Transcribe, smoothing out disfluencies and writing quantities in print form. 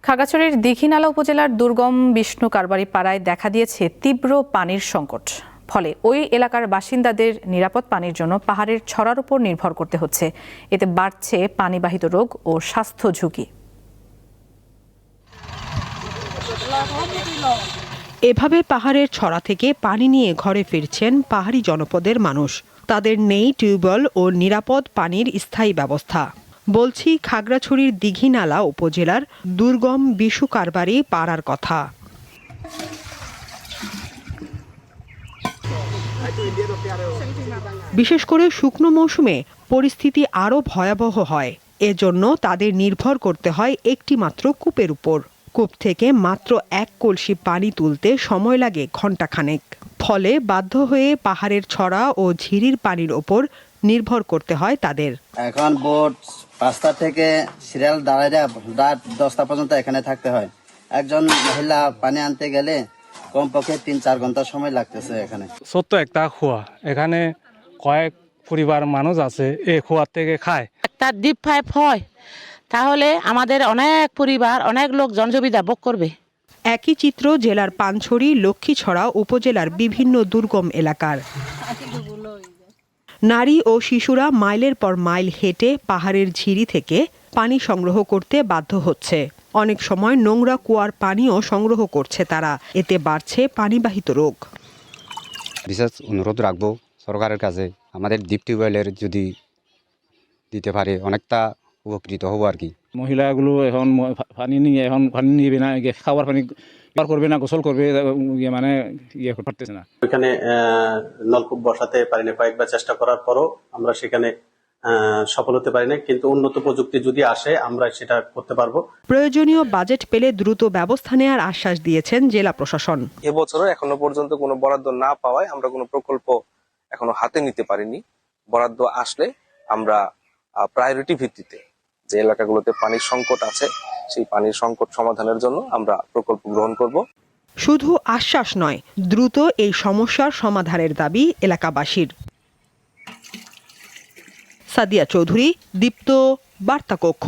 খাগড়াছড়ির দীঘিনালা উপজেলার দুর্গম বিষ্ণু কারবারি পাড়ায় দেখা দিয়েছে তীব্র পানির সংকট। ফলে ওই এলাকার বাসিন্দাদের নিরাপদ পানির জন্য পাহাড়ের ছড়ার উপর নির্ভর করতে হচ্ছে। এতে বাড়ছে পানিবাহিত রোগ ও স্বাস্থ্য ঝুঁকি। এভাবে পাহাড়ের ছড়া থেকে পানি নিয়ে ঘরে ফিরছেন পাহাড়ি জনপদের মানুষ। তাদের নেই টিউবওয়েল ও নিরাপদ পানির স্থায়ী ব্যবস্থা। বলছি খাগড়াছড়ির দীঘিনালা উপজেলার দুর্গম বিষ্ণু কারবারি পাড়ার কথা। বিশেষ করে শুকনো মৌসুমে পরিস্থিতি আরও ভয়াবহ হয়। এজন্য তাদের নির্ভর করতে হয় একটি মাত্র কূপের উপর। কূপ থেকে মাত্র এক কলসি পানি তুলতে সময় লাগে ঘণ্টাখানেক। ফলে বাধ্য হয়ে পাহাড়ের ছড়া ও ঝিরির পানির ওপর নির্ভর করতে হয় তাদের। এখন বোট ৫টা থেকে সিরিয়াল দাঁড়ায় রাত 10টা পর্যন্ত এখানে থাকতে হয়। একজন মহিলা পানি আনতে গেলে কমপক্ষে ৩-৪ ঘন্টা সময় লাগতেছে। এখানে ছোট্ট একটা কুয়া, এখানে কয়েক পরিবার মানুষ আছে এই কুয়ার থেকে খায়। একটা ডিপ পাইপ হয় তাহলে আমাদের অনেক পরিবার অনেক লোক জনসুবিধা ভোগ করবে। একই চিত্র জেলার পানছড়ি লক্ষ্মীছড়া উপজেলার বিভিন্ন দুর্গম এলাকার। নারী ও শিশুরা মাইলের পর মাইল হেঁটে পাহাড়ের ঝিরি থেকে পানি সংগ্রহ করতে বাধ্য হচ্ছে। অনেক সময় নোংরা কুয়ার পানিও সংগ্রহ করছে তারা। এতে বাড়ছে পানিবাহিত রোগ। বিশেষ অনুরোধ রাখবো সরকারের কাছে, আমাদের ডিপ টিউবওয়েলের যদি দিতে পারে অনেকটা উপকৃত হব আর কি। মহিলাগুলো এখন পানি নিবে না, খাবার পানি ব্যবহার করবে না, গোসল করবে, মানে করতেছে না। ওইখানে নলকূপ বসাতে পারি না, কয়েকবার চেষ্টা করার পরও আমরা সেখানে সফল হতে পারি না। কিন্তু উন্নত প্রযুক্তি যদি আসে আমরা সেটা করতে পারবো। প্রয়োজনীয় বাজেট পেলে দ্রুত ব্যবস্থা নেওয়ার আশ্বাস দিয়েছেন জেলা প্রশাসন। এবছরও এখনো পর্যন্ত কোনো বরাদ্দ না পাওয়ায় আমরা কোনো প্রকল্প এখনো হাতে নিতে পারিনি। বরাদ্দ আসলে আমরা প্রায়োরিটি ভিত্তিতে যে এলাকাগুলোতে পানির সংকট আছে সেই পানির সংকট সমাধানের জন্য আমরা প্রকল্প গ্রহণ করব। শুধু আশ্বাস নয়, দ্রুত এই সমস্যার সমাধানের দাবি এলাকাবাসীর। সাদিয়া চৌধুরী, দীপ্ত, বার্তা কক্ষ।